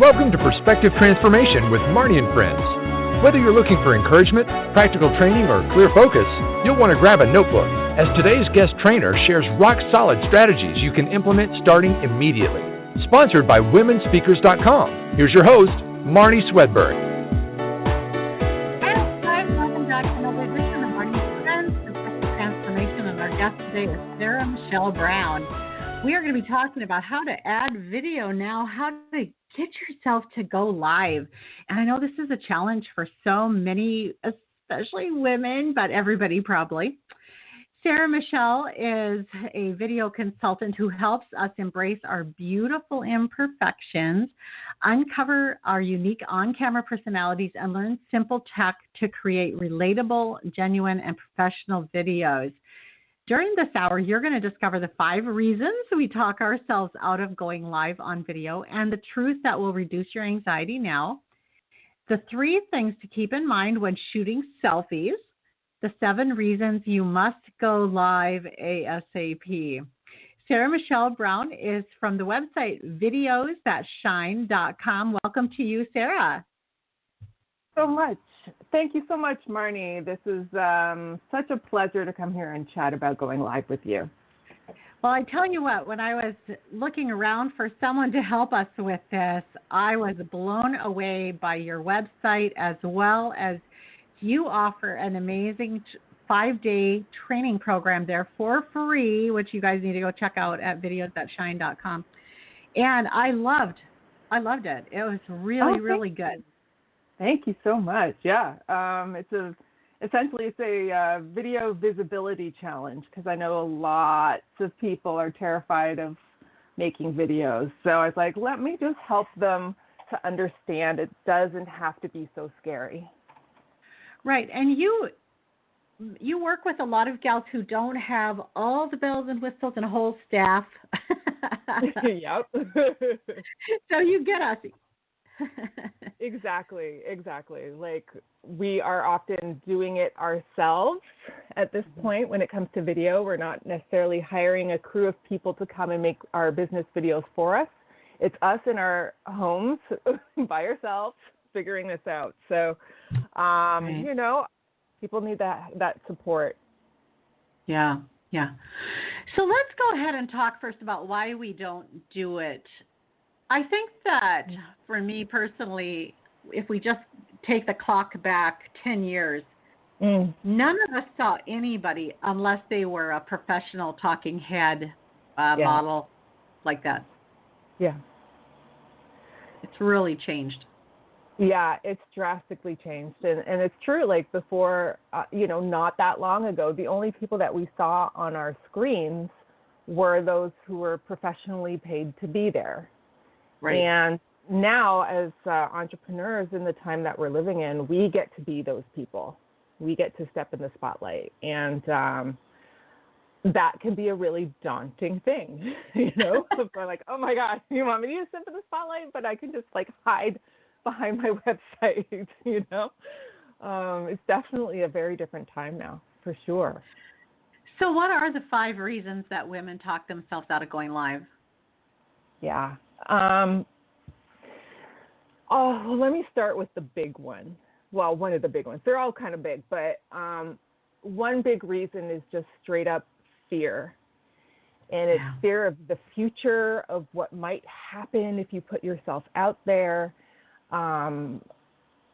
Welcome to Perspective Transformation with Marnie and Friends. Whether you're looking for encouragement, practical training, or clear focus, you'll want to grab a notebook, as today's guest trainer shares rock-solid strategies you can implement starting immediately. Sponsored by WomenSpeakers.com. Here's your host, Marnie Swedberg. Hi, guys. Welcome back to another edition of Marnie and Friends, Perspective Transformation, and our guest today is Sarah Michelle Brown. We are going to be talking about how to add video now, how to get yourself to go live. And I know this is a challenge for so many, especially women, but everybody probably. Sarah Michelle is a video consultant who helps us embrace our beautiful imperfections, uncover our unique on-camera personalities, and learn simple tech to create relatable, genuine, and professional videos. During this hour, you're going to discover the 5 reasons we talk ourselves out of going live on video and the truth that will reduce your anxiety now, the 3 things to keep in mind when shooting selfies, the 7 reasons you must go live ASAP. Sarah Michelle Brown is from the website videos.shine.com. Welcome to you, Sarah. So much. Thank you so much, Marnie. This is such a pleasure to come here and chat about going live with you. Well, I tell you what, when I was looking around for someone to help us with this, I was blown away by your website, as well as you offer an amazing 5-day training program there for free, which you guys need to go check out at videos.shine.com. And I loved it. It was really good. Thank you so much. Yeah, essentially it's a video visibility challenge, because I know lots of people are terrified of making videos. So I was like, let me just help them to understand it doesn't have to be so scary. Right, and you work with a lot of gals who don't have all the bells and whistles and a whole staff. Yep. So you get us. Exactly. Like, we are often doing it ourselves at this point when it comes to video. We're not necessarily hiring a crew of people to come and make our business videos for us. It's us in our homes by ourselves figuring this out. So, Right. you know, people need that support. Yeah. So let's go ahead and talk first about why we don't do it. I think that for me personally, if we just take the clock back 10 years, none of us saw anybody unless they were a professional talking head model like that. Yeah. It's really changed. Yeah, it's drastically changed. And it's true, like before, not that long ago, the only people that we saw on our screens were those who were professionally paid to be there. Right. And now, as entrepreneurs in the time that we're living in, we get to be those people. We get to step in the spotlight. And that can be a really daunting thing, We're like, oh my God, you want me to step in the spotlight? But I can just hide behind my website, It's definitely a very different time now, for sure. So what are the 5 reasons that women talk themselves out of going live? Yeah. Let me start with the big one. Well, one of the big ones. They're all kind of big, but one big reason is just straight up fear. And it's fear of the future, of what might happen if you put yourself out there. Could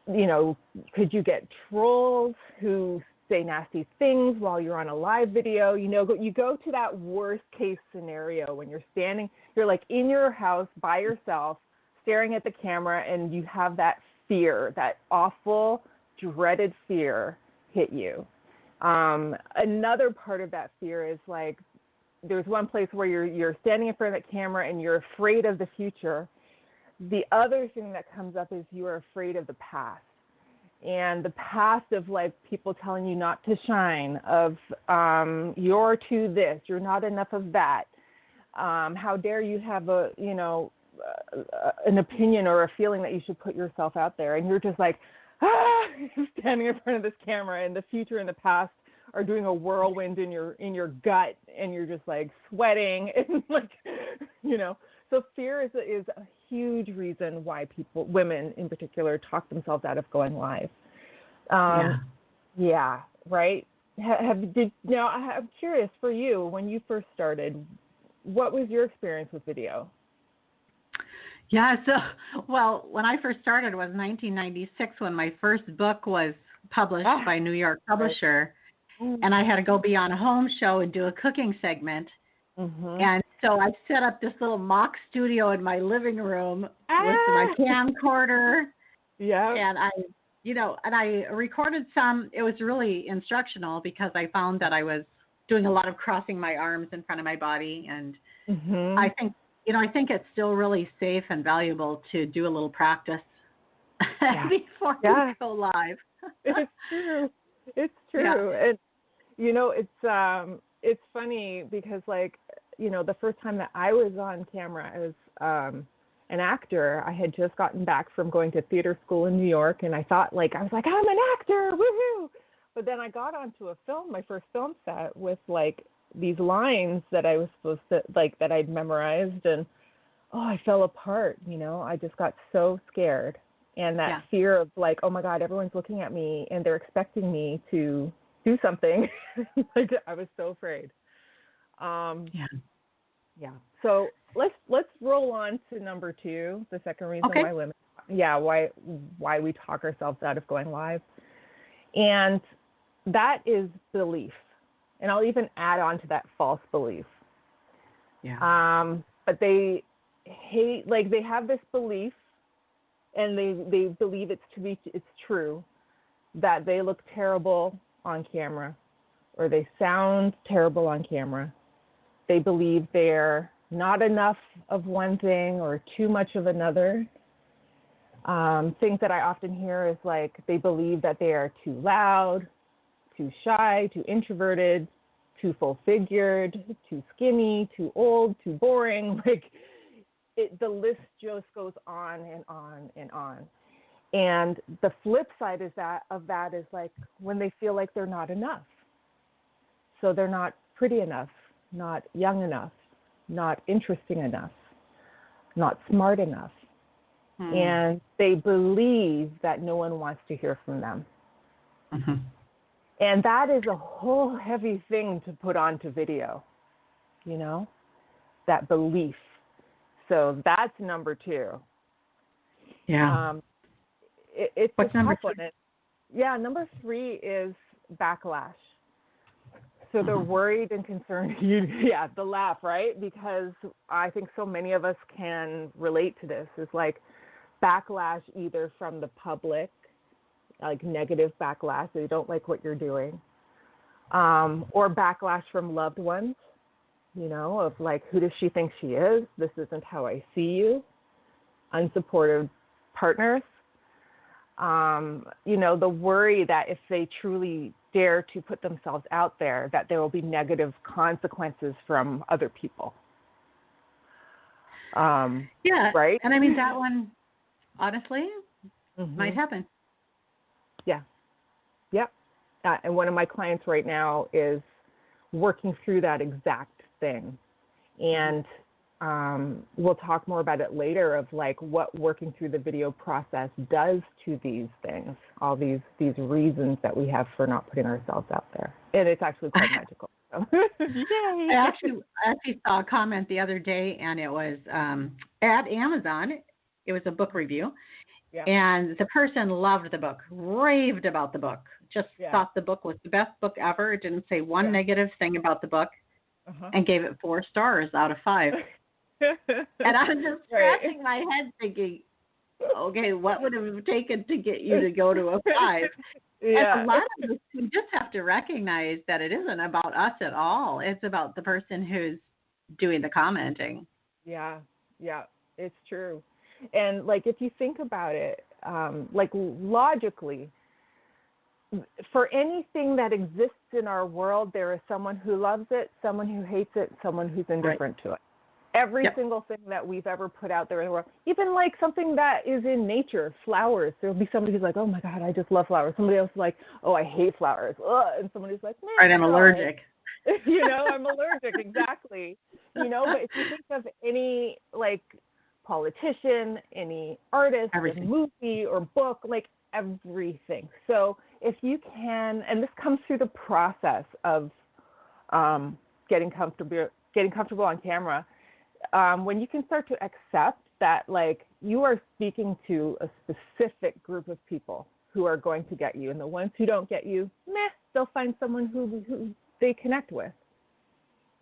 you get trolls who say nasty things while you're on a live video? You go to that worst case scenario when you're like in your house by yourself, staring at the camera, and you have that fear, that awful, dreaded fear hit you. Another part of that fear is like, there's one place where you're standing in front of that camera and you're afraid of the future. The other thing that comes up is you are afraid of the past. And the past of like people telling you not to shine, of you're too this, you're not enough of that. How dare you have an opinion or a feeling that you should put yourself out there, and you're just like, standing in front of this camera, and the future and the past are doing a whirlwind in your gut, and you're just like sweating and like, So fear is a huge reason why women in particular, talk themselves out of going live. Yeah, right. Now I'm curious for you, when you first started, what was your experience with video? Yeah, so, well, when I first started was 1996 when my first book was published by New York publisher, right. And I had to go be on a home show and do a cooking segment. Mm-hmm. And so I set up this little mock studio in my living room with my camcorder. Yeah. And I recorded some. It was really instructional because I found that I was doing a lot of crossing my arms in front of my body. And I think it's still really safe and valuable to do a little practice before you go live. It's true. It's true. Yeah. And, it's funny because, the first time that I was on camera as an actor, I had just gotten back from going to theater school in New York, and I thought, I'm an actor, woohoo! But then I got onto my first film set with, these lines that I was supposed to, that I'd memorized, and, I fell apart, I just got so scared. And that fear of, oh my God, everyone's looking at me, and they're expecting me to do something. I was so afraid. Yeah. So let's roll on to number 2, the second reason why women, why we talk ourselves out of going live. And that is belief. And I'll even add on to that false belief. Yeah. But they hate, they have this belief, and they believe it's true, that they look terrible on camera, or they sound terrible on camera. They believe they're not enough of one thing or too much of another. Things that I often hear is they believe that they are too loud, too shy, too introverted, too full-figured, too skinny, too old, too boring. The list just goes on and on and on. And the flip side of that is when they feel like they're not enough. So they're not pretty enough, not young enough, not interesting enough, not smart enough. And they believe that no one wants to hear from them. Mm-hmm. And that is a whole heavy thing to put onto video, that belief. So that's number 2. Yeah. It's what's number 2? Yeah, number 3 is backlash. So they're worried and concerned. The laugh, right? Because I think so many of us can relate to this. Is backlash either from the public, negative backlash, they don't like what you're doing, or backlash from loved ones, of who does she think she is? This isn't how I see you. Unsupportive partners. The worry that if they truly dare to put themselves out there, that there will be negative consequences from other people. Right? And I mean, that one, honestly, might happen. Yeah. Yep. And one of my clients right now is working through that exact thing. And we'll talk more about it later of what working through the video process does to these things, all these reasons that we have for not putting ourselves out there. And it's actually quite magical. So. Yay. I actually saw a comment the other day, and it was at Amazon. It was a book review. Yeah. And the person loved the book, raved about the book, just thought the book was the best book ever. It didn't say one negative thing about the book, and gave it 4 stars out of 5. And I was just scratching my head thinking, okay, what would it have taken to get you to go to a 5? And a lot of us, we just have to recognize that it isn't about us at all. It's about the person who's doing the commenting. Yeah, it's true. And if you think about it, logically, for anything that exists in our world, there is someone who loves it, someone who hates it, someone who's indifferent to it. Every single thing that we've ever put out there in the world, even something that is in nature, flowers, there'll be somebody who's oh my God, I just love flowers. Somebody else is oh, I hate flowers. Ugh. And somebody's man, I'm allergic. I'm allergic, exactly. But if you think of any like politician, any artist, Everything. a movie or book, like everything. So if you can, and this comes through the process of getting comfortable on camera, when you can start to accept that like you are speaking to a specific group of people who are going to get you, and the ones who don't get you, they'll find someone who they connect with.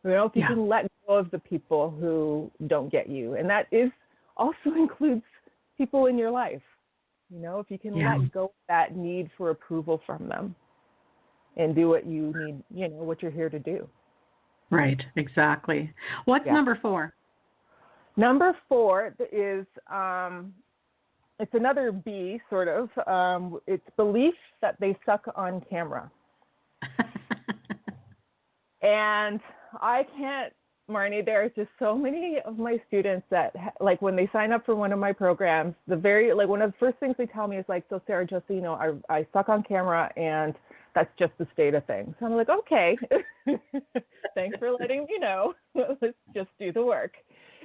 If you can let go of the people who don't get you, and that also includes people in your life. If you can let go of that need for approval from them and do what you need, what you're here to do. Right, exactly. What's number 4? Number 4 is, it's another B, sort of. It's belief that they suck on camera. And I can't, Marnie, there's just so many of my students that, like, when they sign up for one of my programs, one of the first things they tell me is like, so Sarah, just so you know, I suck on camera and that's just the state of things. So I'm like, okay, thanks for letting me know. Let's just do the work.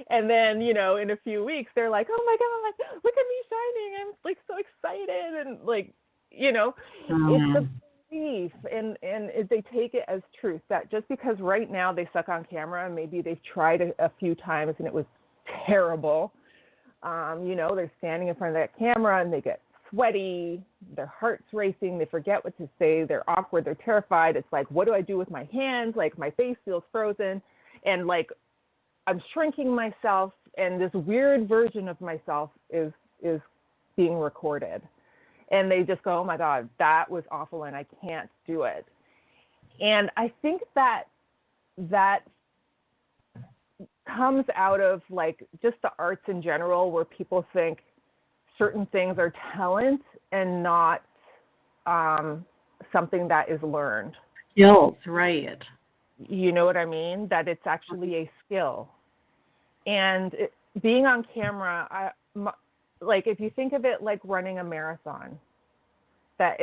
And then, in a few weeks, they're like, oh my God, look at me shining. I'm like so excited. And like, it's a belief, and they take it as truth that just because right now they suck on camera and maybe they've tried a few times and it was terrible, they're standing in front of that camera and they get sweaty, their heart's racing, they forget what to say, they're awkward, they're terrified. It's like, what do I do with my hands? Like my face feels frozen, and like I'm shrinking myself, and this weird version of myself is being recorded. And they just go, oh my God, that was awful and I can't do it. And I think that comes out of like just the arts in general, where people think certain things are talent and not something that is learned. Skills, right. You know what I mean? That it's actually a skill. And being on camera, like if you think of it like running a marathon, that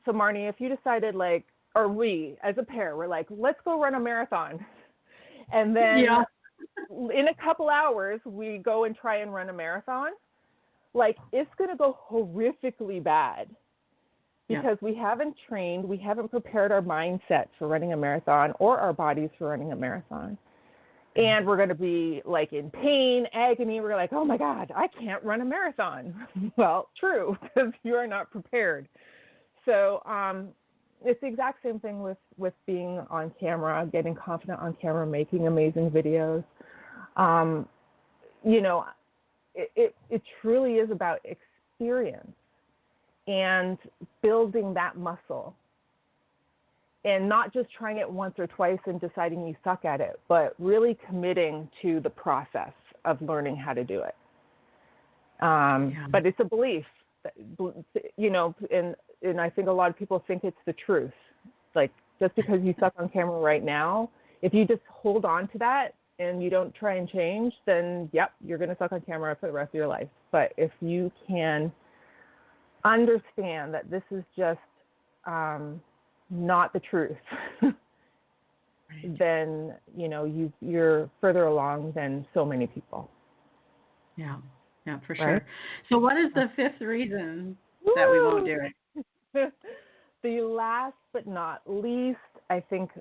Marnie, if you decided like, or we as a pair, we're like, let's go run a marathon. And then in a couple hours, we go and try and run a marathon. Like it's going to go horrifically bad because we haven't trained, we haven't prepared our mindset for running a marathon or our bodies for running a marathon. And we're going to be like in pain, agony. We're like, oh my God, I can't run a marathon. Well, true, because you are not prepared. So it's the exact same thing with being on camera, getting confident on camera, making amazing videos. It truly is about experience and building that muscle. And not just trying it once or twice and deciding you suck at it, but really committing to the process of learning how to do it. But it's a belief, that, and I think a lot of people think it's the truth. Like, just because you suck on camera right now, if you just hold on to that and you don't try and change, then, you're going to suck on camera for the rest of your life. But if you can understand that this is just not the truth, then you're further along than so many people. Yeah, for sure. So what is the 5th reason that we won't do it? The last but not least, I think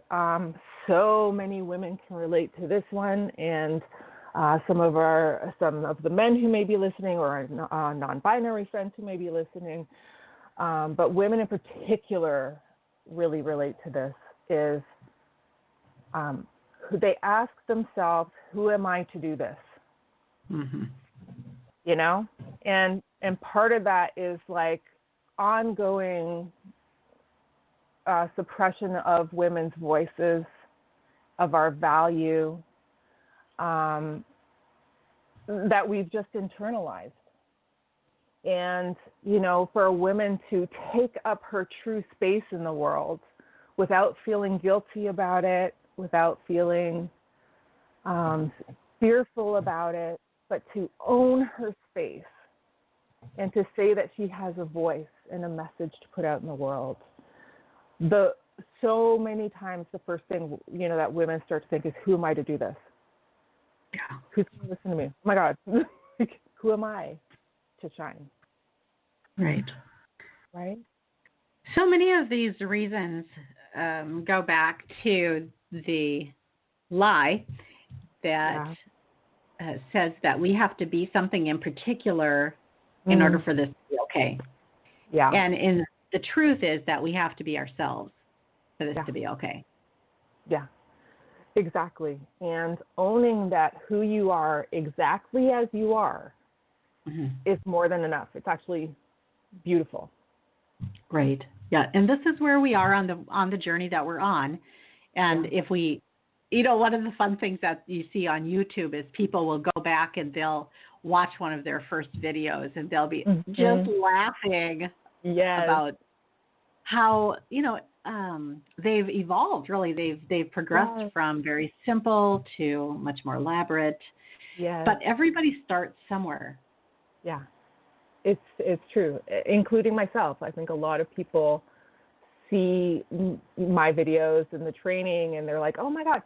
so many women can relate to this one, and some of the men who may be listening, or our non-binary friends who may be listening, but women in particular really relate to this, is they ask themselves, who am I to do this? Mm-hmm. And part of that is like ongoing suppression of women's voices, of our value, that we've just internalized. And, for a woman to take up her true space in the world without feeling guilty about it, without feeling fearful about it, but to own her space and to say that she has a voice and a message to put out in the world. The so many times the first thing, that women start to think is, who am I to do this? Yeah. Who's going to listen to me? Oh my God, who am I to shine? Right. Right? So many of these reasons go back to the lie that says that we have to be something in particular in order for this to be okay. Yeah. And the truth is that we have to be ourselves for this to be okay. Yeah, exactly. And owning that who you are exactly as you are is more than enough. It's actually beautiful. Great. Yeah. And this is where we are on the journey that we're on. And if we, one of the fun things that you see on YouTube is people will go back and they'll watch one of their first videos and they'll be just laughing about how, they've evolved, really. They've progressed from very simple to much more elaborate. Yes. But everybody starts somewhere. Yeah. It's true, including myself. I think a lot of people see my videos and the training and they're like, oh my God,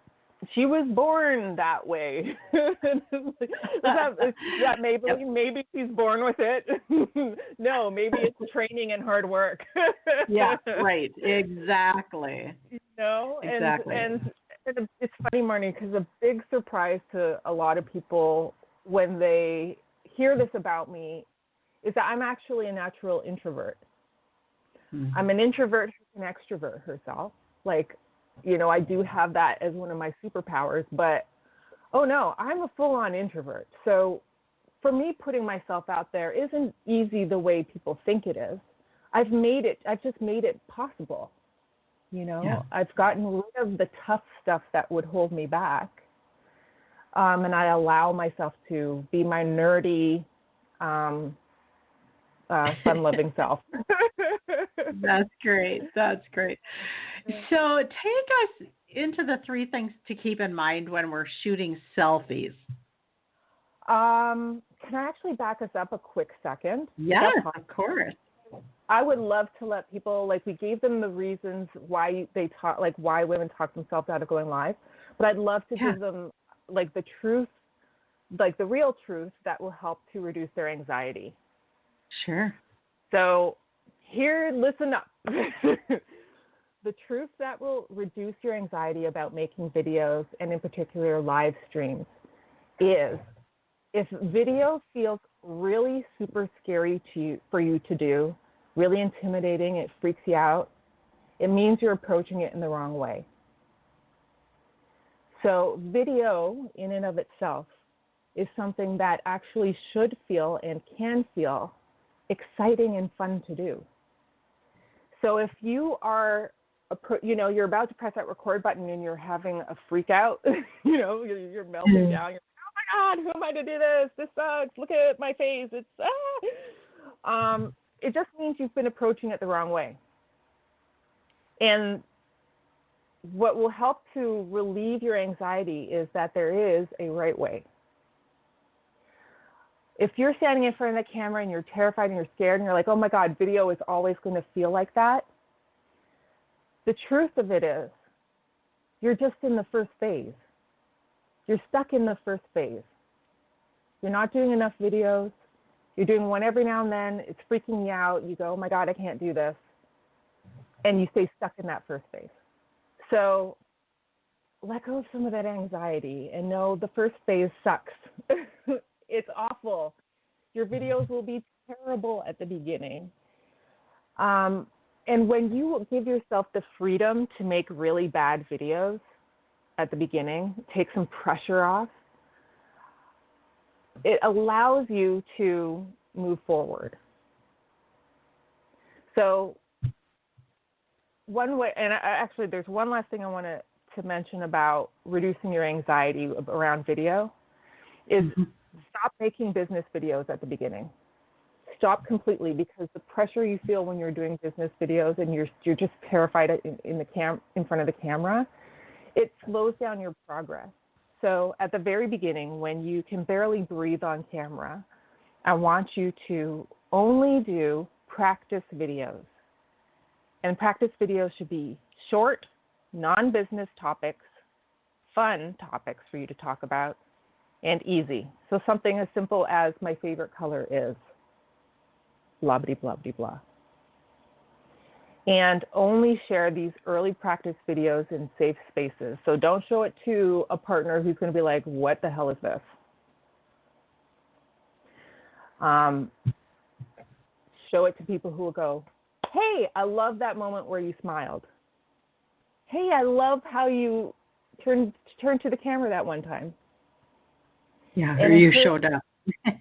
she was born that way. that maybe she's born with it. No, maybe it's training and hard work. Yeah, right. Exactly. Exactly. And it's funny, Marnie, because a big surprise to a lot of people when they hear this about me is that I'm actually a natural introvert. I'm an introvert who can extrovert herself. Like, I do have that as one of my superpowers, but, oh no, I'm a full-on introvert. So for me, putting myself out there isn't easy the way people think it is. I've just made it possible. I've gotten rid of the tough stuff that would hold me back. And I allow myself to be my nerdy, fun-loving self. That's great. So take us into the 3 things to keep in mind when we're shooting selfies. Can I actually back us up a quick second? Yes, of course. I would love to let people, we gave them the reasons why why women talk themselves out of going live, but I'd love to give them the truth, the real truth that will help to reduce their anxiety. Sure. So listen up. The truth that will reduce your anxiety about making videos, and in particular live streams, is if video feels really super scary for you to do, really intimidating, it freaks you out, it means you're approaching it in the wrong way. So video in and of itself is something that actually should feel and can feel exciting and fun to do. So if you are, you're about to press that record button and you're having a freak out, you're melting down. You're like, oh my God, who am I to do this? This sucks. Look at my face. It just means you've been approaching it the wrong way. And what will help to relieve your anxiety is that there is a right way. If you're standing in front of the camera and you're terrified and you're scared and you're like, oh my God, video is always going to feel like that, the truth of it is you're just in the first phase. You're stuck in the first phase. You're not doing enough videos. You're doing one every now and then. It's freaking you out. You go, oh my God, I can't do this. And you stay stuck in that first phase. So let go of some of that anxiety and know the first phase sucks. It's awful. Your videos will be terrible at the beginning. And when you give yourself the freedom to make really bad videos at the beginning, take some pressure off, it allows you to move forward. So one way, and actually there's one last thing I want to mention about reducing your anxiety around video, is stop making business videos at the beginning. Stop completely, because the pressure you feel when you're doing business videos and you're just terrified in front of the camera, it slows down your progress. So at the very beginning, when you can barely breathe on camera, I want you to only do practice videos. And practice videos should be Short, non-business topics, fun topics for you to talk about, and easy. So something as simple as my favorite color is blah, blah, blah, blah, blah. And only share these early practice videos in safe spaces. So don't show it to a partner who's going to be like, what the hell is this? Show it to people who will go, hey, I love that moment where you smiled. Hey, I love how you turned to the camera that one time. Yeah, or you showed up.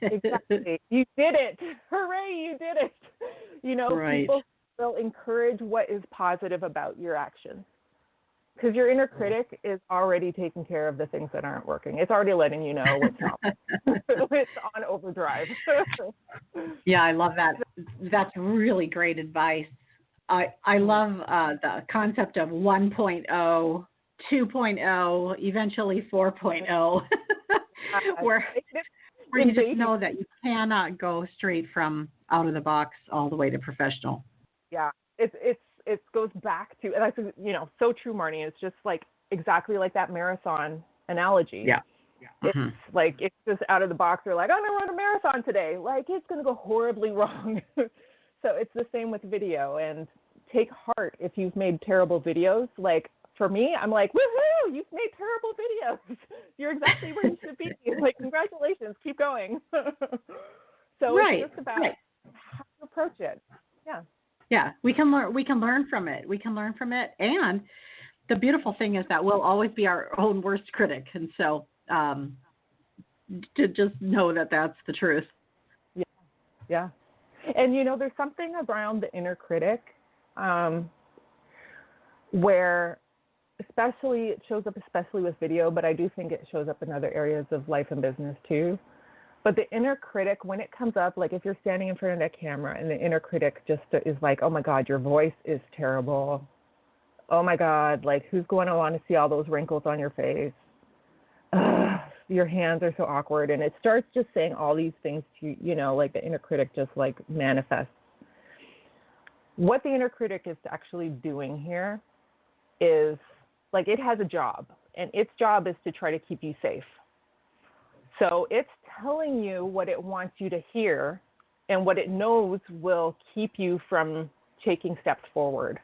Exactly. You did it. Hooray, you did it. You know, right. People will encourage what is positive about your actions. Because your inner critic is already taking care of the things that aren't working. It's already letting you know what's not. It's on overdrive. Yeah, I love that. That's really great advice. I love the concept of 1.0, 2.0, eventually 4.0, where you just know that you cannot go straight from out of the box all the way to professional. Yeah, it goes back to, and that's, you know, so true, Marnie. It's just like exactly like that marathon analogy. Yeah. It's like, it's just out of the box. They're like, I'm going to run a marathon today. Like, it's going to go horribly wrong. So it's the same with video. And take heart if you've made terrible videos. Like, for me, I'm like, woohoo, you've made terrible videos. You're exactly where you should be. Like, congratulations, keep going. So it's just about how to approach it. Yeah. Yeah, we can learn from it. And the beautiful thing is that we'll always be our own worst critic. And so to just know that that's the truth. Yeah. Yeah. And, you know, there's something around the inner critic where it shows up especially with video, but I do think it shows up in other areas of life and business too. But the inner critic, when it comes up, like if you're standing in front of that camera and the inner critic just is like, oh my God, your voice is terrible. Oh my God, like who's going to want to see all those wrinkles on your face? Ugh, your hands are so awkward. And it starts just saying all these things to you, know, like the inner critic just like manifests. What the inner critic is actually doing here is like it has a job, and its job is to try to keep you safe. So it's telling you what it wants you to hear and what it knows will keep you from taking steps forward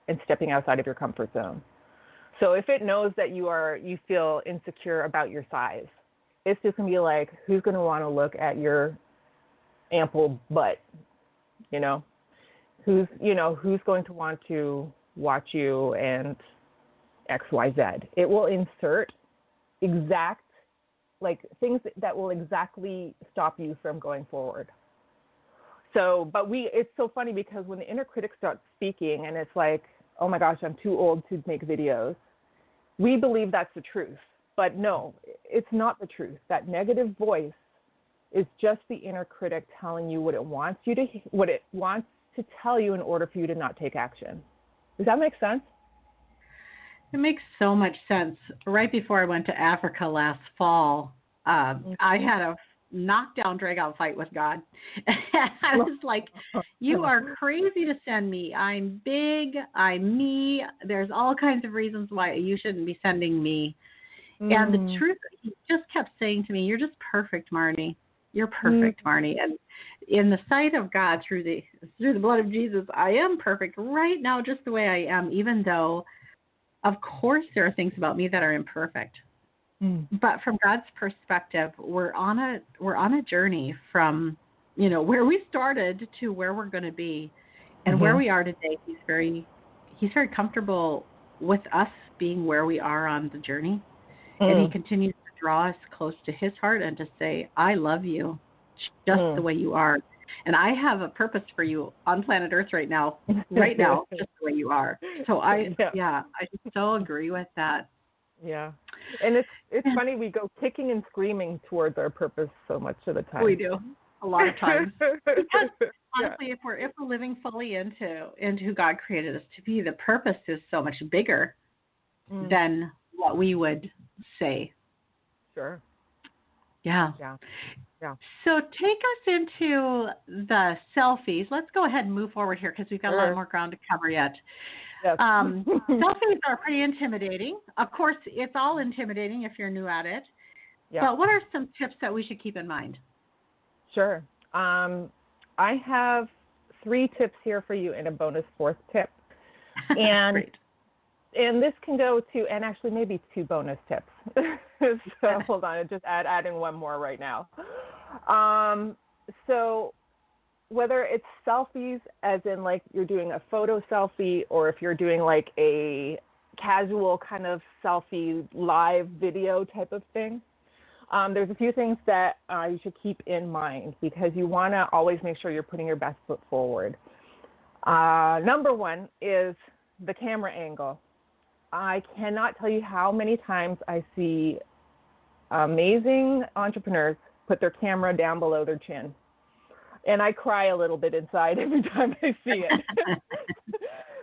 and stepping outside of your comfort zone. So if it knows that you feel insecure about your size, it's just going to be like, who's going to want to look at your ample butt? You know, who's going to want to watch you and XYZ? It will insert exact things that will exactly stop you from going forward. So, it's so funny because when the inner critic starts speaking and it's like, oh my gosh, I'm too old to make videos, we believe that's the truth. But no, it's not the truth. That negative voice is just the inner critic telling you what it wants to tell you in order for you to not take action. Does that make sense? It makes so much sense. Right before I went to Africa last fall, I had a knockdown, drag-out fight with God. I was like, you are crazy to send me. I'm big. I'm me. There's all kinds of reasons why you shouldn't be sending me. And the truth, he just kept saying to me, you're just perfect, Marnie. You're perfect, Marnie. And in the sight of God, through the blood of Jesus, I am perfect right now, just the way I am, even though, of course, there are things about me that are imperfect. But from God's perspective, we're on a journey from, where we started to where we're going to be, and where we are today. He's very comfortable with us being where we are on the journey, and He continues to draw us close to His heart and to say, "I love you, just the way you are, and I have a purpose for you on planet Earth right now, just the way you are." So I so agree with that. Yeah. And it's funny, we go kicking and screaming towards our purpose so much of the time. We do, a lot of times. Because honestly, if we're living fully into who God created us to be, the purpose is so much bigger than what we would say. Sure. Yeah. So take us into the selfies. Let's go ahead and move forward here because we've got a lot more ground to cover yet. Yes. Selfies are pretty intimidating. Of course, it's all intimidating if you're new at it. Yep. But what are some tips that we should keep in mind? Sure. I have 3 tips here for you and a bonus 4th tip. And Great. And this can go to, and actually maybe 2 bonus tips. So hold on, I'm just adding one more right now. So whether it's selfies, as in like you're doing a photo selfie, or if you're doing like a casual kind of selfie live video type of thing, there's a few things that you should keep in mind, because you want to always make sure you're putting your best foot forward. Number 1 is the camera angle. I cannot tell you how many times I see amazing entrepreneurs put their camera down below their chin. And I cry a little bit inside every time I see it.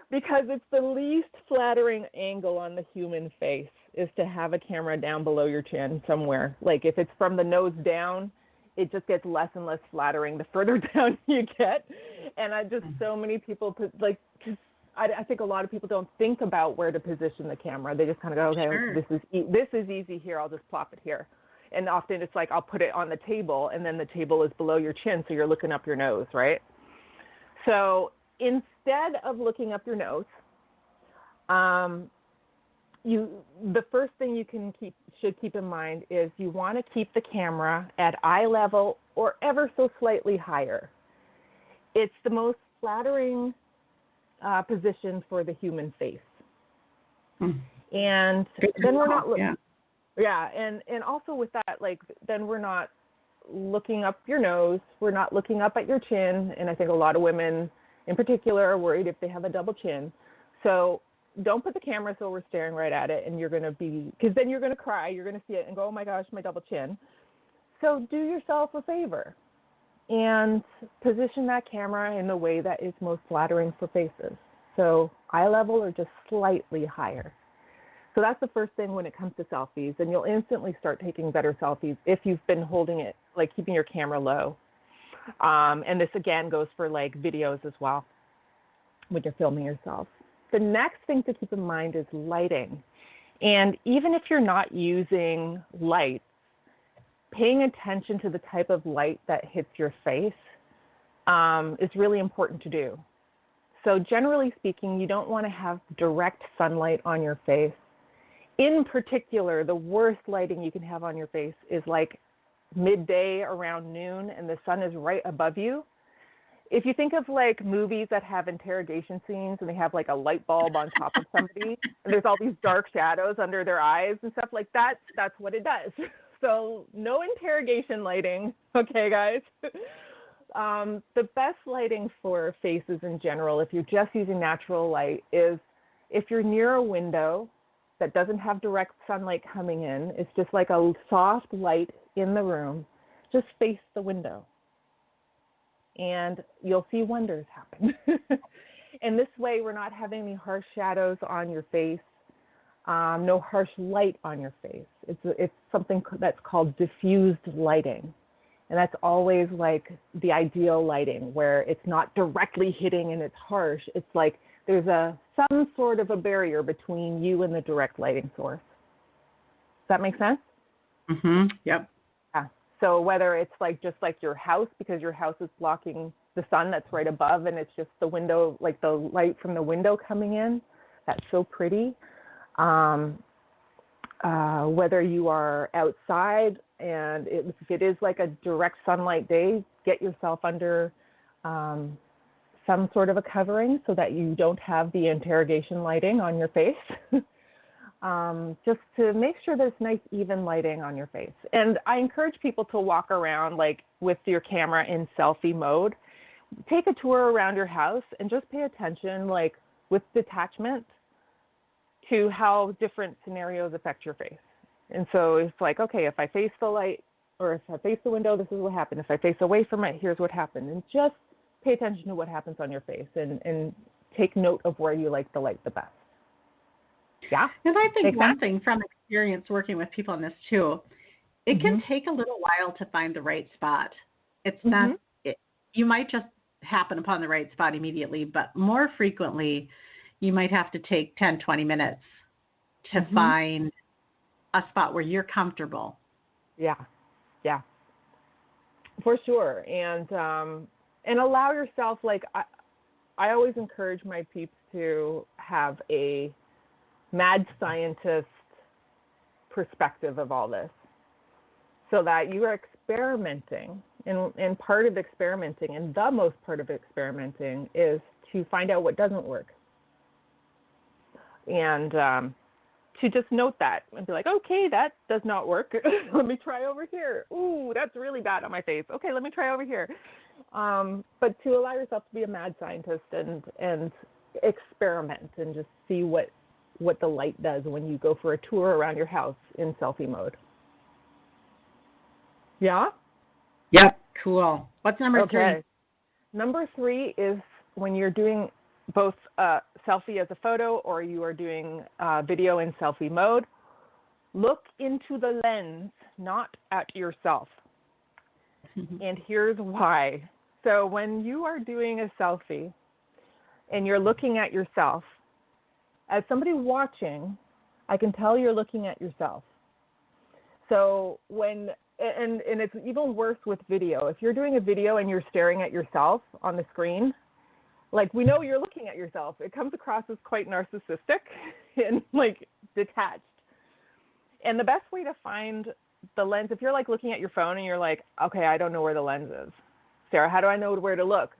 Because it's the least flattering angle on the human face, is to have a camera down below your chin somewhere. Like if it's from the nose down, it just gets less and less flattering the further down you get. And so many people put I think a lot of people don't think about where to position the camera. They just kind of go, okay, Sure. this is easy here. I'll just plop it here. And often it's like, I'll put it on the table, and then the table is below your chin, so you're looking up your nose, right? So instead of looking up your nose, the first thing you should keep in mind is you want to keep the camera at eye level or ever so slightly higher. It's the most flattering position for the human face. And then we're not and also with that, like, then we're not looking up your nose, we're not looking up at your chin, and I think a lot of women in particular are worried if they have a double chin. So don't put the camera so we're staring right at it, and you're going to because then you're going to cry, you're going to see it and go, oh my gosh, my double chin. So do yourself a favor and position that camera in the way that is most flattering for faces. So eye level or just slightly higher. So that's the first thing when it comes to selfies, and you'll instantly start taking better selfies if you've been holding it, like keeping your camera low. And this again goes for like videos as well when you're filming yourself. The next thing to keep in mind is lighting. And even if you're not using lights, paying attention to the type of light that hits your face is really important to do. So generally speaking, you don't want to have direct sunlight on your face. In particular, the worst lighting you can have on your face is like midday around noon and the sun is right above you. If you think of like movies that have interrogation scenes and they have like a light bulb on top of somebody and there's all these dark shadows under their eyes and stuff like that, that's what it does. So no interrogation lighting, okay, guys? The best lighting for faces in general, if you're just using natural light, is if you're near a window that doesn't have direct sunlight coming in, it's just like a soft light in the room, just face the window. And you'll see wonders happen. And this way, we're not having any harsh shadows on your face, no harsh light on your face. It's something that's called diffused lighting. And that's always like the ideal lighting, where it's not directly hitting and it's harsh. It's like there's some sort of a barrier between you and the direct lighting source. Does that make sense? Mm-hmm. Yep. Yeah. So whether it's like just like your house, because your house is blocking the sun that's right above, and it's just the window, like the light from the window coming in, that's so pretty. Whether you are outside, and if it is like a direct sunlight day, get yourself under some sort of a covering so that you don't have the interrogation lighting on your face. Just to make sure there's nice, even lighting on your face. And I encourage people to walk around like with your camera in selfie mode. Take a tour around your house and just pay attention, like with detachment, to how different scenarios affect your face. And so it's like, okay, if I face the light or if I face the window, this is what happened. If I face away from it, here's what happened. And just pay attention to what happens on your face and take note of where you like the light the best. Yeah. And I think one thing from experience working with people on this too, it can take a little while to find the right spot. It's not, you might just happen upon the right spot immediately, but more frequently, you might have to take 10, 20 minutes to find a spot where you're comfortable. Yeah. Yeah. For sure. And allow yourself, like, I always encourage my peeps to have a mad scientist perspective of all this, so that you are experimenting. And part of experimenting, and the most part of experimenting, is to find out what doesn't work. And to just note that and be like, okay, that does not work. Let me try over here. Ooh, that's really bad on my face. Okay, let me try over here. But to allow yourself to be a mad scientist and experiment and just see what the light does when you go for a tour around your house in selfie mode. Yeah? Yep. Cool. What's number 3? Number 3 is when you're doing both selfie as a photo or you are doing video in selfie mode, look into the lens, not at yourself. And here's why. So when you are doing a selfie and you're looking at yourself, as somebody watching, I can tell you're looking at yourself. So when, and it's even worse with video. If you're doing a video and you're staring at yourself on the screen, like, we know you're looking at yourself. It comes across as quite narcissistic and, like, detached. And the best way to find the lens, if you're, like, looking at your phone and you're like, okay, I don't know where the lens is. Sarah, how do I know where to look?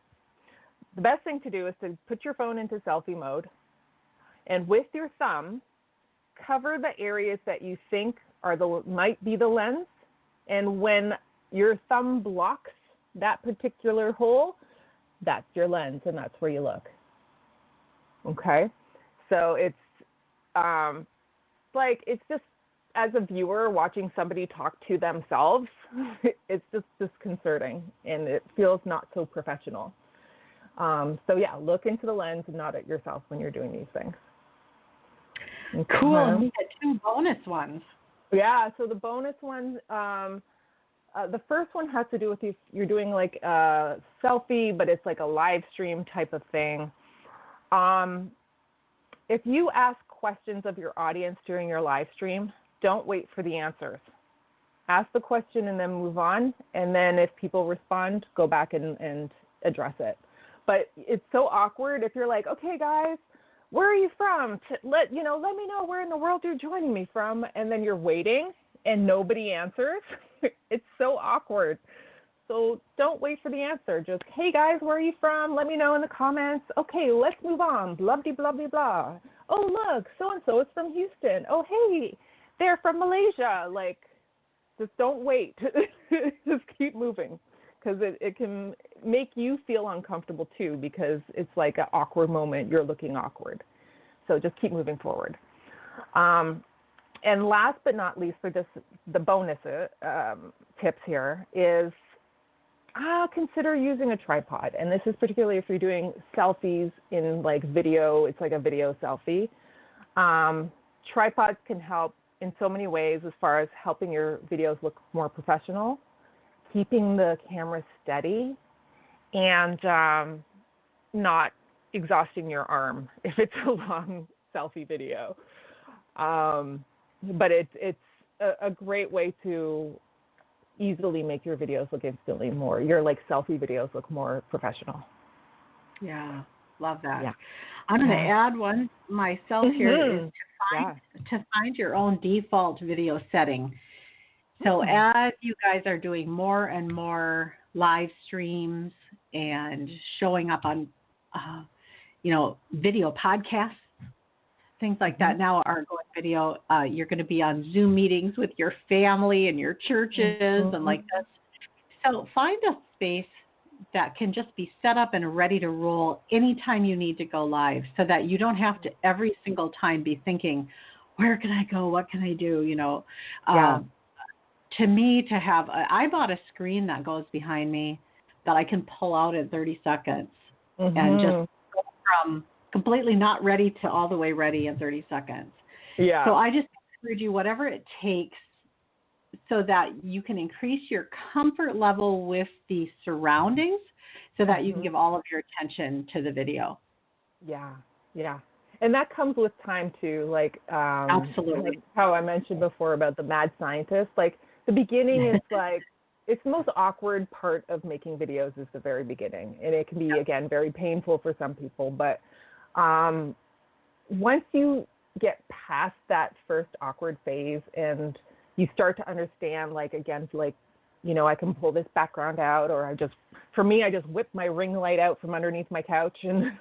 The best thing to do is to put your phone into selfie mode, and with your thumb, cover the areas that you think might be the lens. And when your thumb blocks that particular hole, that's your lens, and that's where you look. Okay? So it's it's just, as a viewer watching somebody talk to themselves, it's just disconcerting, and it feels not so professional. So yeah, look into the lens and not at yourself when you're doing these things. Okay. Cool. We had 2 bonus ones. Yeah, so the bonus ones, the first one has to do with you're doing like a selfie, but it's like a live stream type of thing. If you ask questions of your audience during your live stream, don't wait for the answers. Ask the question and then move on. And then if people respond, go back and address it. But it's so awkward if you're like, okay, guys, where are you from? Let me know where in the world you're joining me from. And then you're waiting and nobody answers. It's so awkward. So don't wait for the answer. Just, hey, guys, where are you from? Let me know in the comments. Okay, let's move on. Blah, blah, blah, blah, blah. Oh, look, so-and-so is from Houston. Oh, hey, they're from Malaysia. Like, just don't wait. Just keep moving, because it can make you feel uncomfortable, too, because it's like an awkward moment. You're looking awkward. So just keep moving forward. And last but not least, for the bonus tips here is consider using a tripod. And this is particularly if you're doing selfies in like video. It's like a video selfie. Tripods can help in so many ways as far as helping your videos look more professional, keeping the camera steady, and not exhausting your arm if it's a long selfie video. But it's a great way to easily make your videos look your like selfie videos look more professional. Yeah, love that. Yeah. I'm going to add one myself here is to find your own default video setting. So as you guys are doing more and more live streams and showing up on, video podcasts, things like that now are going video. You're going to be on Zoom meetings with your family and your churches and like this. So find a space that can just be set up and ready to roll anytime you need to go live, so that you don't have to every single time be thinking, where can I go? What can I do? To me, I bought a screen that goes behind me that I can pull out in 30 seconds and just go from completely not ready to all the way ready in 30 seconds. Yeah. So I just encourage you, whatever it takes, so that you can increase your comfort level with the surroundings, so that you can give all of your attention to the video. Yeah, yeah. And that comes with time too, like Absolutely. like how I mentioned before about the mad scientist. Like the beginning is like it's the most awkward part of making videos is the very beginning, and it can be again very painful for some people. But once you get past that first awkward phase and you start to understand, like again, like I can pull this background out, or I just whip my ring light out from underneath my couch, and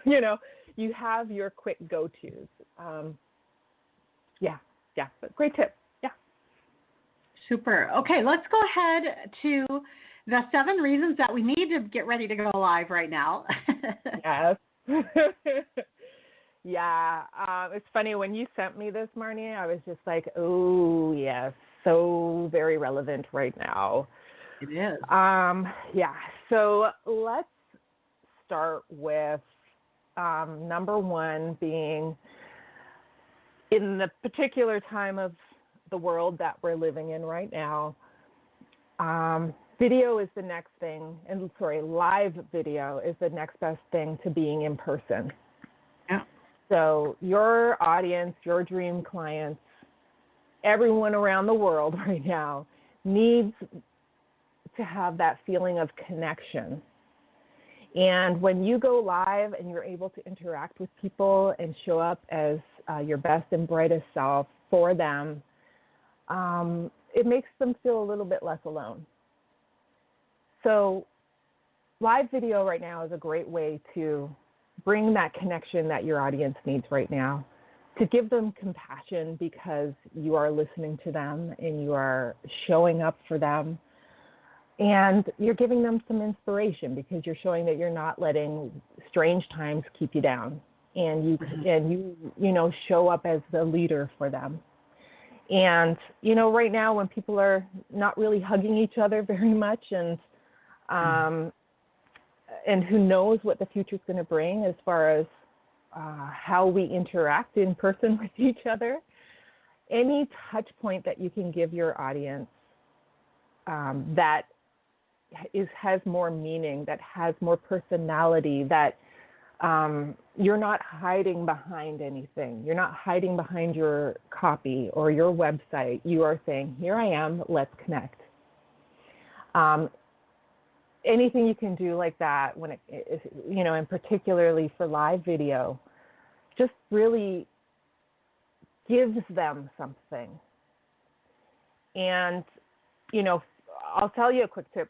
you have your quick go-tos. But great tip. Yeah. Super. Okay, let's go ahead to the 7 reasons that we need to get ready to go live right now. Yes. Yeah. It's funny, when you sent me this, Marnie, I was just like, oh, yes, so very relevant right now. It is. Yeah. So let's start with number 1 being, in the particular time of the world that we're living in right now, video is the next thing, live video is the next best thing to being in person. Yeah. So your audience, your dream clients, everyone around the world right now needs to have that feeling of connection. And when you go live and you're able to interact with people and show up as your best and brightest self for them, it makes them feel a little bit less alone. So live video right now is a great way to bring that connection that your audience needs right now, to give them compassion because you are listening to them and you are showing up for them. And you're giving them some inspiration because you're showing that you're not letting strange times keep you down, and you show up as the leader for them. And right now when people are not really hugging each other very much, and who knows what the future is going to bring as far as how we interact in person with each other, any touch point that you can give your audience that has more meaning, that has more personality, that you're not hiding behind anything. You're not hiding behind your copy or your website. You are saying, here I am, let's connect. Anything you can do like that when it is, and particularly for live video, just really gives them something. And, I'll tell you a quick tip,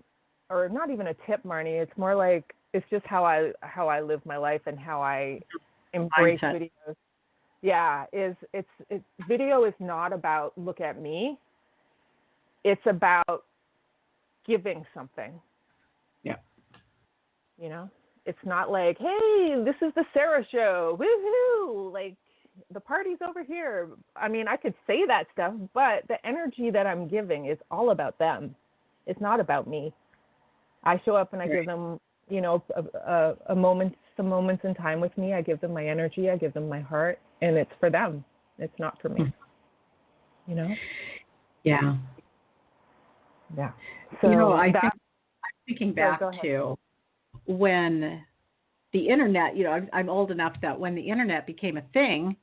or not even a tip, Marnie. It's more like it's just how I live my life and how I embrace videos. Yeah, it's video is not about look at me. It's about giving something. Yeah. It's not like, hey, this is the Sarah show, woohoo, like the party's over here. I mean, I could say that stuff, but the energy that I'm giving is all about them. It's not about me. I show up and I give them, some moments in time with me. I give them my energy. I give them my heart, and it's for them. It's not for me. Yeah. Yeah. So I'm thinking back to when the internet, I'm old enough that when the internet became a thing,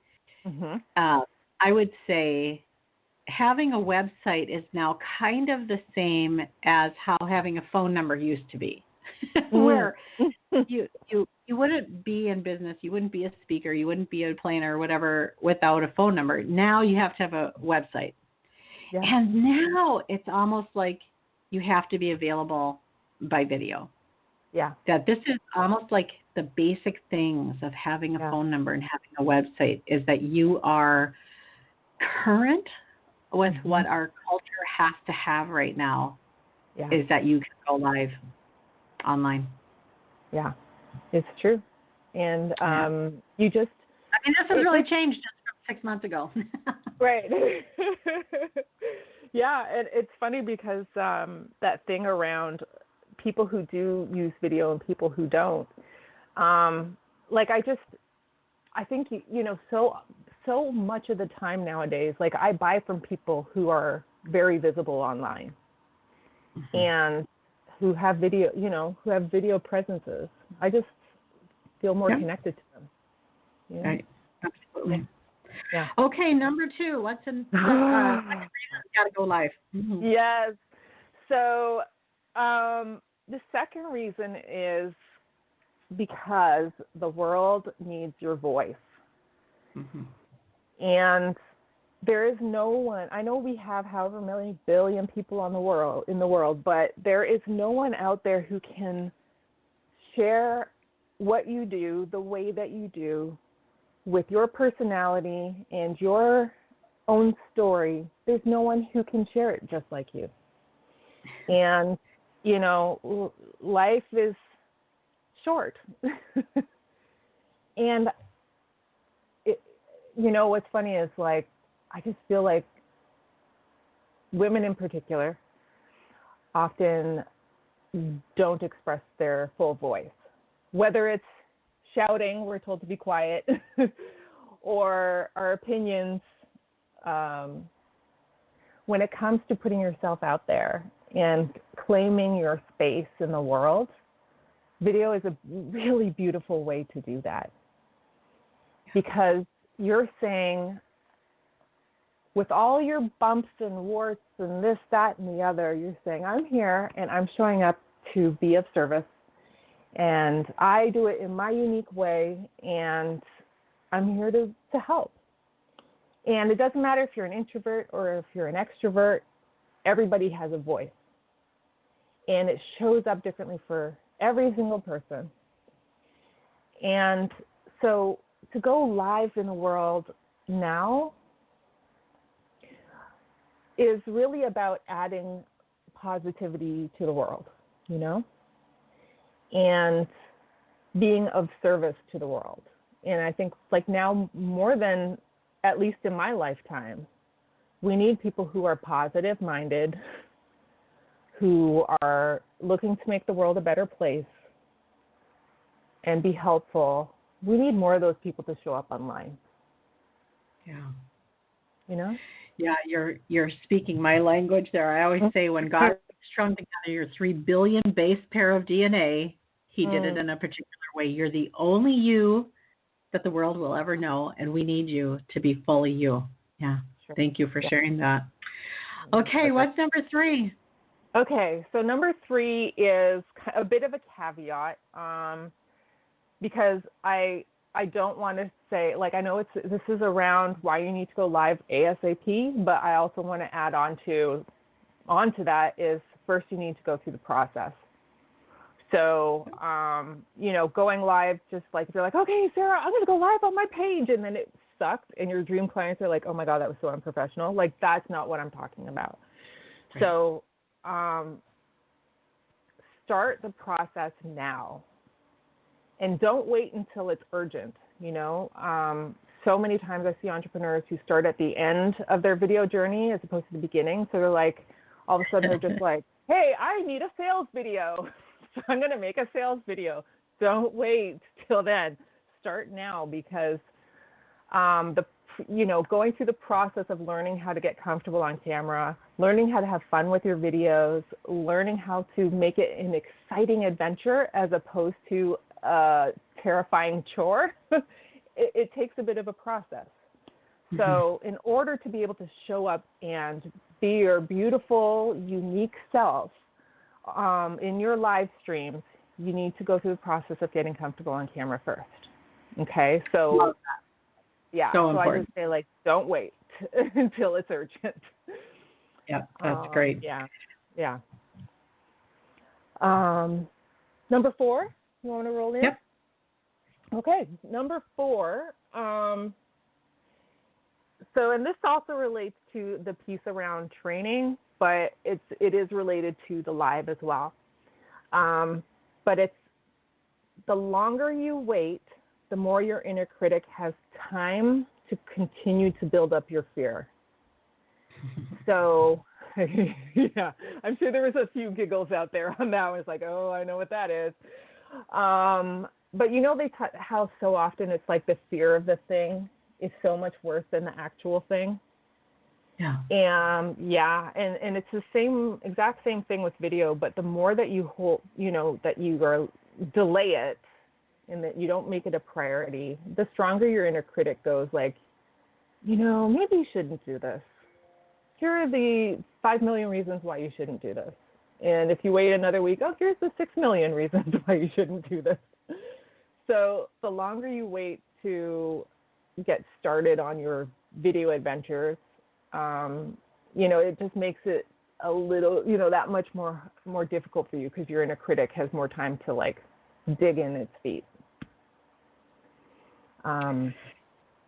I would say having a website is now kind of the same as how having a phone number used to be, where you wouldn't be in business, you wouldn't be a speaker, you wouldn't be a planner or whatever without a phone number. Now you have to have a website. Yeah. And now it's almost like you have to be available by video. Yeah. That this is almost like the basic things of having a phone number and having a website is that you are current with what our culture has to have right now, is that you can go live online. Yeah, it's true. And you just... I mean, this has really changed just from 6 months ago. Right. Yeah, and it's funny because that thing around people who do use video and people who don't, I think, so much of the time nowadays, like I buy from people who are very visible online and who have video, who have video presences. I just feel more connected to them. Right. Absolutely. Yeah. Okay, number 2. What's in second reason you got to go live? Mm-hmm. Yes. So the second reason is because the world needs your voice. Mm-hmm. And there is no one, I know we have however many billion people in the world, but there is no one out there who can share what you do the way that you do with your personality and your own story. There's no one who can share it just like you. And, you know, life is short. And, you know, what's funny is, like, I just feel like women in particular often don't express their full voice. Whether it's shouting, we're told to be quiet, or our opinions, when it comes to putting yourself out there and claiming your space in the world, video is a really beautiful way to do that. Because you're saying, with all your bumps and warts and this, that, and the other, you're saying, I'm here and I'm showing up to be of service. And I do it in my unique way, and I'm here to help. And it doesn't matter if you're an introvert or if you're an extrovert, everybody has a voice. And it shows up differently for every single person. And so to go live in the world now is really about adding positivity to the world, you know, and being of service to the world. And I think, like, now more than, at least in my lifetime, we need people who are positive-minded, who are looking to make the world a better place and be helpful. We need more of those people to show up online. Yeah. You know? Yeah, you're speaking my language there. I always say, when God strung together your 3 billion base pair of DNA, he did it in a particular way. You're the only you that the world will ever know, and we need you to be fully you. Yeah. Sure. Thank you for sharing that. Okay, what's number 3? Okay, so number 3 is a bit of a caveat, because I don't want to say, like, I know this is around why you need to go live ASAP, but I also want to add onto that is, first you need to go through the process. So, you know, going live, just like, if you're like, okay, Sarah, I'm going to go live on my page, and then it sucked, and your dream clients are like, oh my God, that was so unprofessional. Like, that's not what I'm talking about. Right. So, start the process now. And don't wait until it's urgent, you know. So many times I see entrepreneurs who start at the end of their video journey as opposed to the beginning. So they're like, all of a sudden they're just like, hey, I need a sales video. So I'm going to make a sales video. Don't wait till then. Start now, because going through the process of learning how to get comfortable on camera, learning how to have fun with your videos, learning how to make it an exciting adventure as opposed to a terrifying chore, it takes a bit of a process. Mm-hmm. So in order to be able to show up and be your beautiful, unique self in your live streams, you need to go through the process of getting comfortable on camera first. Okay, so yeah, so I just say, like, don't wait until it's urgent. Yeah, that's great. Yeah. Number 4, you want to roll in? Yep. Okay, number 4. So, and this also relates to the piece around training, but it is related to the live as well. But it's, the longer you wait, the more your inner critic has time to continue to build up your fear. So, yeah, I'm sure there was a few giggles out there on that one. It's like, oh, I know what that is. But you know, how so often it's like the fear of the thing is so much worse than the actual thing. Yeah. And it's the exact same thing with video, but the more that you hold, that you delay it and that you don't make it a priority, the stronger your inner critic goes, like, maybe you shouldn't do this. Here are the 5 million reasons why you shouldn't do this. And if you wait another week, here's the 6 million reasons why you shouldn't do this. So the longer you wait to get started on your video adventures, it just makes it a little, that much more difficult for you because your inner critic has more time to like dig in its feet.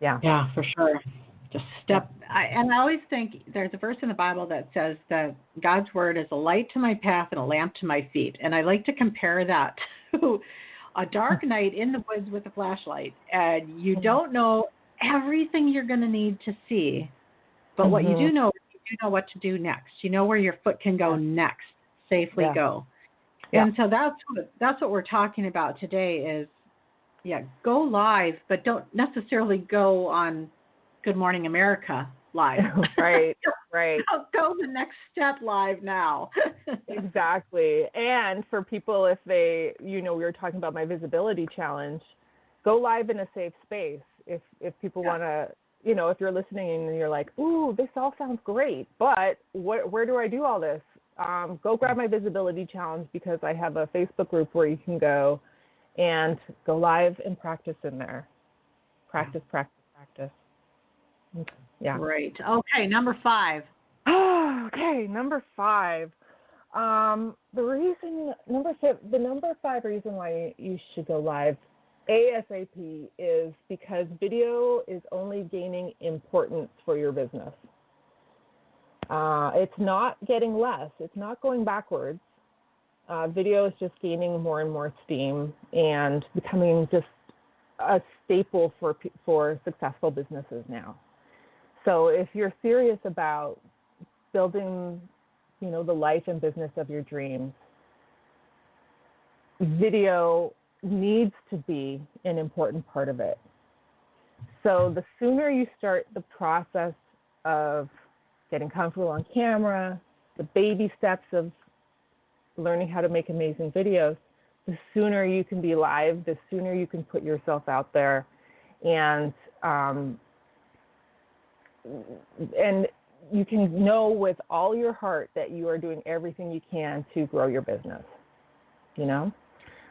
Yeah, for sure. Just and I always think there's a verse in the Bible that says that God's word is a light to my path and a lamp to my feet. And I like to compare that to a dark night in the woods with a flashlight. And you don't know everything you're going to need to see. But what you do know is you know what to do next. You know where your foot can go next, safely go. And so that's what we're talking about today is, go live, but don't necessarily go on Good Morning America live. Right. Go the next step live now. Exactly. And for people, if they, we were talking about my visibility challenge, go live in a safe space. If people want to, if you're listening and you're like, ooh, this all sounds great, but where do I do all this? Go grab my visibility challenge because I have a Facebook group where you can go and go live and practice in there. Practice. Yeah. Great. Okay, number 5. Okay, number 5. The number 5 reason why you should go live ASAP is because video is only gaining importance for your business. It's not getting less. It's not going backwards. Video is just gaining more and more steam and becoming just a staple for successful businesses now. So if you're serious about building, the life and business of your dreams, video needs to be an important part of it. So the sooner you start the process of getting comfortable on camera, the baby steps of learning how to make amazing videos, the sooner you can be live, the sooner you can put yourself out there, and you can know with all your heart that you are doing everything you can to grow your business.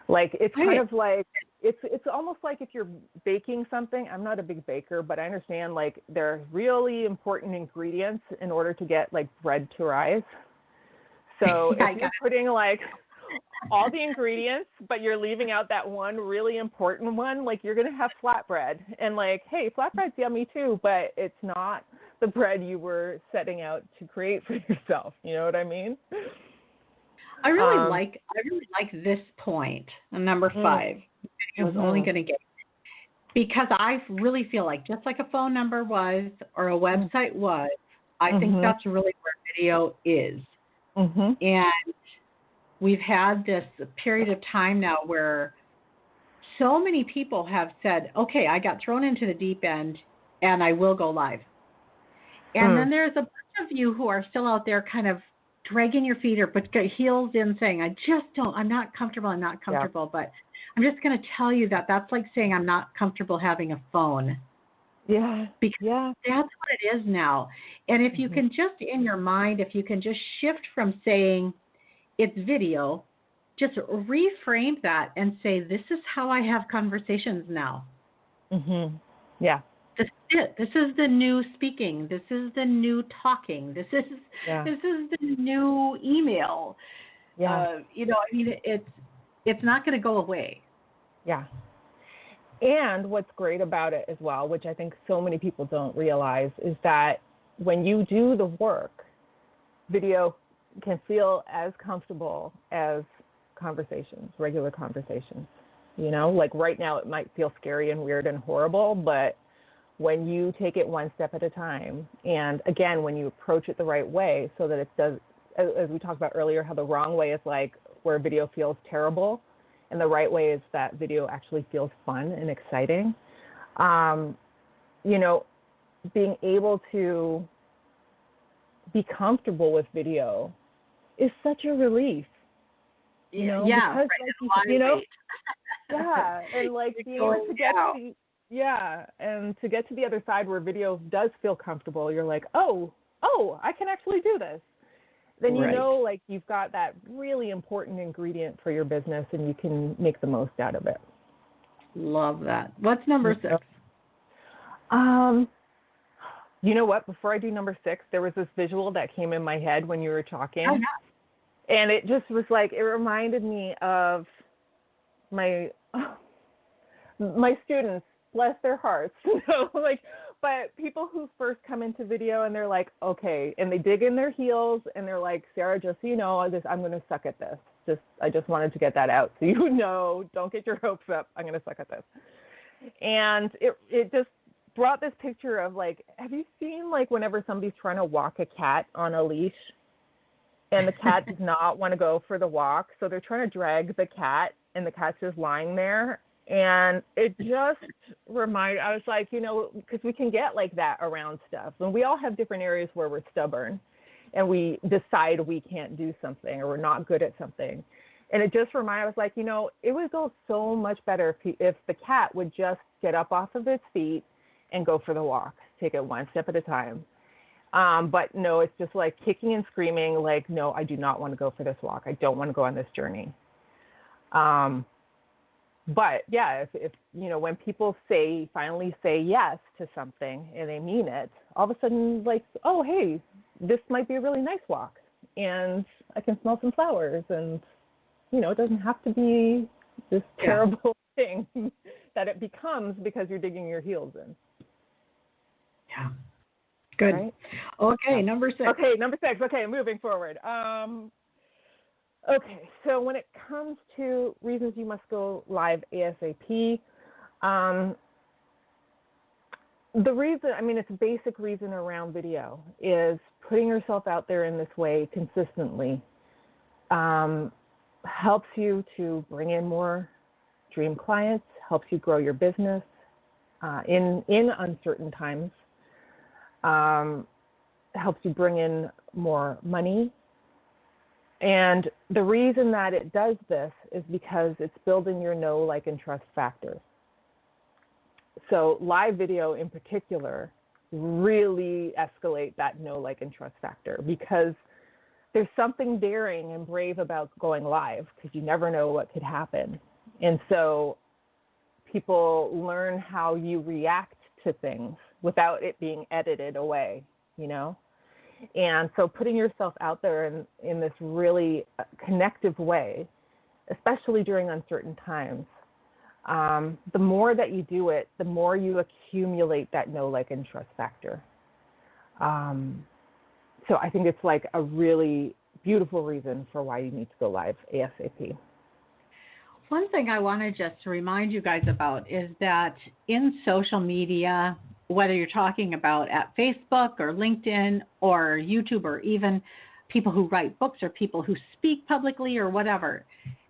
Like it's kind of like it's almost like if you're baking something. I'm not a big baker, but I understand like there are really important ingredients in order to get like bread to rise. So if you're putting like all the ingredients, but you're leaving out that one really important one, like you're going to have flatbread. And like, hey, flatbread's yummy too, but it's not the bread you were setting out to create for yourself. You know what I mean? I really like this point, number 5. I was only going to get, because I really feel like just like a phone number was or a website was, I think that's really where video is. And we've had this period of time now where so many people have said, okay, I got thrown into the deep end and I will go live. And then there's a bunch of you who are still out there kind of dragging your feet or but heels in saying, I'm not comfortable. But I'm just going to tell you that that's like saying I'm not comfortable having a phone. Yeah. Because that's what it is now. And if you can just, in your mind, if you can just shift from saying it's video, just reframe that and say, this is how I have conversations now. Yeah. This is it. This is the new speaking. This is the new talking. This is the new email. Yeah. It's not going to go away. Yeah. And what's great about it as well, which I think so many people don't realize, is that when you do the work, video can feel as comfortable as conversations, regular conversations. Like right now it might feel scary and weird and horrible, but when you take it one step at a time, and again, when you approach it the right way so that it does, as we talked about earlier, how the wrong way is like where video feels terrible, and the right way is that video actually feels fun and exciting. Being able to be comfortable with video is such a relief. Because, Yeah, and like being able to get to and to get to the other side where video does feel comfortable, you're like, oh, I can actually do this. Then you know, like you've got that really important ingredient for your business, and you can make the most out of it. Love that. What's number 6? You know what? Before I do number 6, there was this visual that came in my head when you were talking, and it just was like it reminded me of my students, bless their hearts. But people who first come into video and they're like, okay, and they dig in their heels and they're like, Sarah, just so you know, I'm going to suck at this. I just wanted to get that out. So you know, don't get your hopes up. I'm going to suck at this. And it just brought this picture of like, have you seen like whenever somebody's trying to walk a cat on a leash and the cat does not want to go for the walk? So they're trying to drag the cat and the cat's just lying there. And it just I was like, you know, because we can get like that around stuff. And we all have different areas where we're stubborn and we decide we can't do something or we're not good at something. And it just I was like, you know, it would go so much better if the cat would just get up off of its feet and go for the walk, take it one step at a time. But no, it's just like kicking and screaming, like, no, I do not want to go for this walk. I don't want to go on this journey. But yeah, if you know, when people finally say yes to something and they mean it, all of a sudden like, oh, hey, this might be a really nice walk and I can smell some flowers and, you know, it doesn't have to be this terrible thing that it becomes because you're digging your heels in. Yeah. Good. Right? Okay, number 6. Okay, moving forward. Okay, so when it comes to reasons you must go live ASAP, the reason, it's a basic reason around video, is putting yourself out there in this way consistently helps you to bring in more dream clients, helps you grow your business in uncertain times, helps you bring in more money. And the reason that it does this is because it's building your know, like, and trust factor. So live video in particular really escalate that know, like, and trust factor because there's something daring and brave about going live because you never know what could happen. And so people learn how you react to things without it being edited away, you know? And so putting yourself out there in this really connective way, especially during uncertain times, the more that you do it, the more you accumulate that know, like, and trust factor. So I think it's like a really beautiful reason for why you need to go live ASAP. One thing I want to just remind you guys about is that in social media, whether you're talking about at Facebook or LinkedIn or YouTube or even people who write books or people who speak publicly or whatever,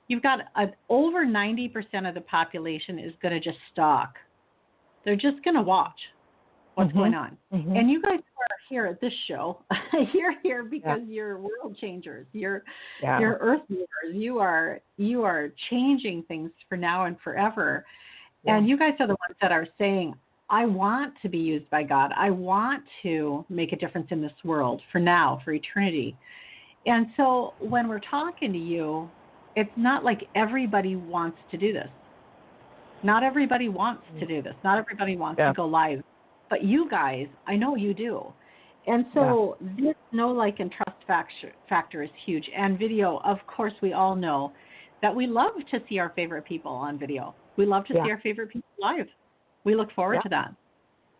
you've got over 90% of the population is going to just stalk. They're just going to watch what's going on. Mm-hmm. And you guys are here at this show. You're here because you're world changers. You're earth movers. You are changing things for now and forever. Yeah. And you guys are the ones that are saying, I want to be used by God. I want to make a difference in this world for now, for eternity. And so when we're talking to you, it's not like everybody wants to do this. Not everybody wants to do this. Not everybody wants to go live. But you guys, I know you do. And so this know, like, and trust factor is huge. And video, of course, we all know that we love to see our favorite people on video. We love to see our favorite people live. We look forward to that.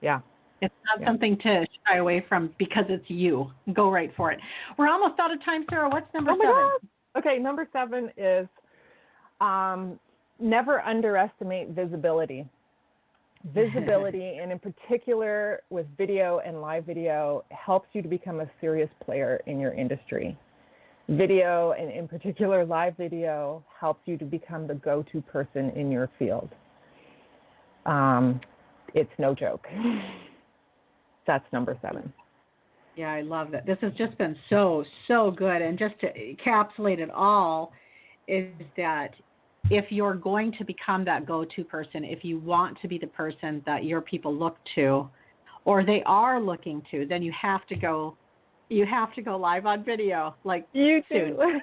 Yeah. It's not something to shy away from because it's you. Go right for it. We're almost out of time, Sarah. What's number 7? God. Okay, number 7 is never underestimate visibility. Visibility, and in particular with video and live video, helps you to become a serious player in your industry. Video, and in particular live video, helps you to become the go-to person in your field. It's no joke. That's number 7. Yeah, I love that. This has just been so good. And just to encapsulate it all is that if you're going to become that go-to person, if you want to be the person that your people look to, or they are looking to, then you have to go live on video, like You soon. too.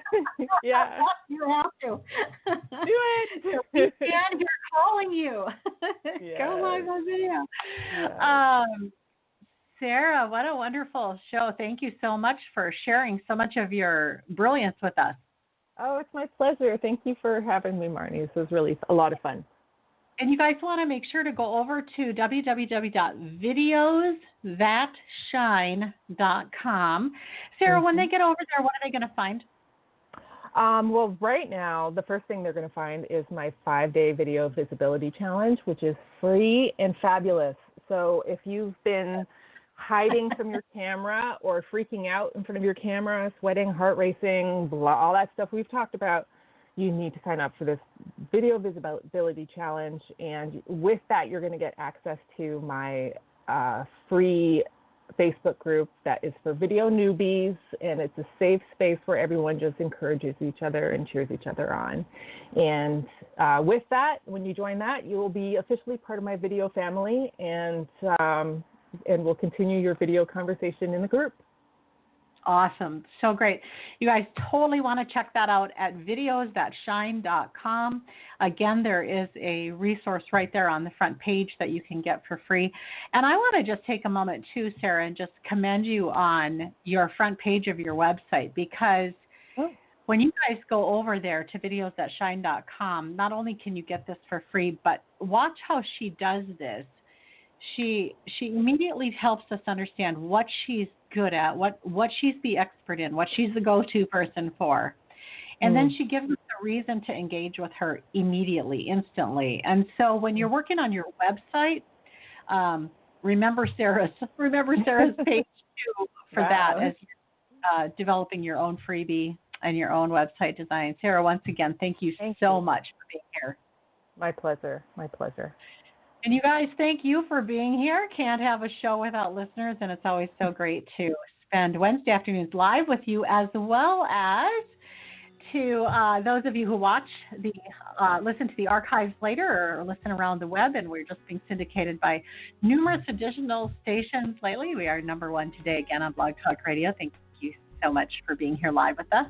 Yeah. You have to. Do it. We stand here calling you. Yes. Go live on video. Yes. Sarah, what a wonderful show. Thank you so much for sharing so much of your brilliance with us. Oh, it's my pleasure. Thank you for having me, Marnie. This was really a lot of fun. And you guys want to make sure to go over to www.videosthatshine.com. Sarah, when they get over there, what are they going to find? Well, right now, the first thing they're going to find is my 5-day video visibility challenge, which is free and fabulous. So if you've been hiding from your camera or freaking out in front of your camera, sweating, heart racing, blah, all that stuff we've talked about, you need to sign up for this video visibility challenge. And with that, you're going to get access to my free Facebook group that is for video newbies, and it's a safe space where everyone just encourages each other and cheers each other on. And with that, when you join that, you will be officially part of my video family, and we'll continue your video conversation in the group. Awesome. So great. You guys totally want to check that out at videosthatshine.com. Again, there is a resource right there on the front page that you can get for free. And I want to just take a moment too, Sarah, and just commend you on your front page of your website, because when you guys go over there to videosthatshine.com, not only can you get this for free, but watch how she does this. She immediately helps us understand what she's good at, what she's the expert in, what she's the go-to person for. And then she gives us a reason to engage with her immediately, instantly. And so when you're working on your website, remember Sarah's page too for that as you're developing your own freebie and your own website design. Sarah, once again, thank you so much for being here. My pleasure. My pleasure. And you guys, thank you for being here. Can't have a show without listeners, and it's always so great to spend Wednesday afternoons live with you, as well as to those of you who watch listen to the archives later or listen around the web, and we're just being syndicated by numerous additional stations lately. We are number one today again on Blog Talk Radio. Thank you so much for being here live with us.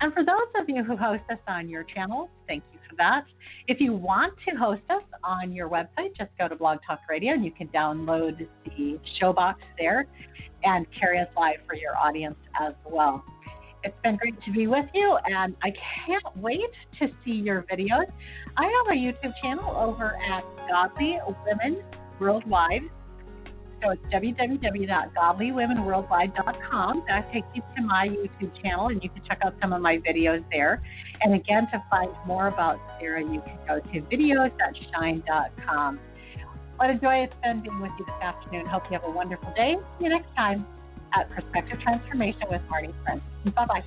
And for those of you who host us on your channels, thank you for that. If you want to host us on your website, just go to Blog Talk Radio and you can download the show box there and carry us live for your audience as well. It's been great to be with you, and I can't wait to see your videos. I have a YouTube channel over at Godly Women Worldwide. So it's www.godlywomenworldwide.com. That takes you to my YouTube channel, and you can check out some of my videos there. And again, to find more about Sarah, you can go to videosthatshine.com. What a joy it's been being with you this afternoon. Hope you have a wonderful day. See you next time at Perspective Transformation with Marnie Friends. Bye-bye.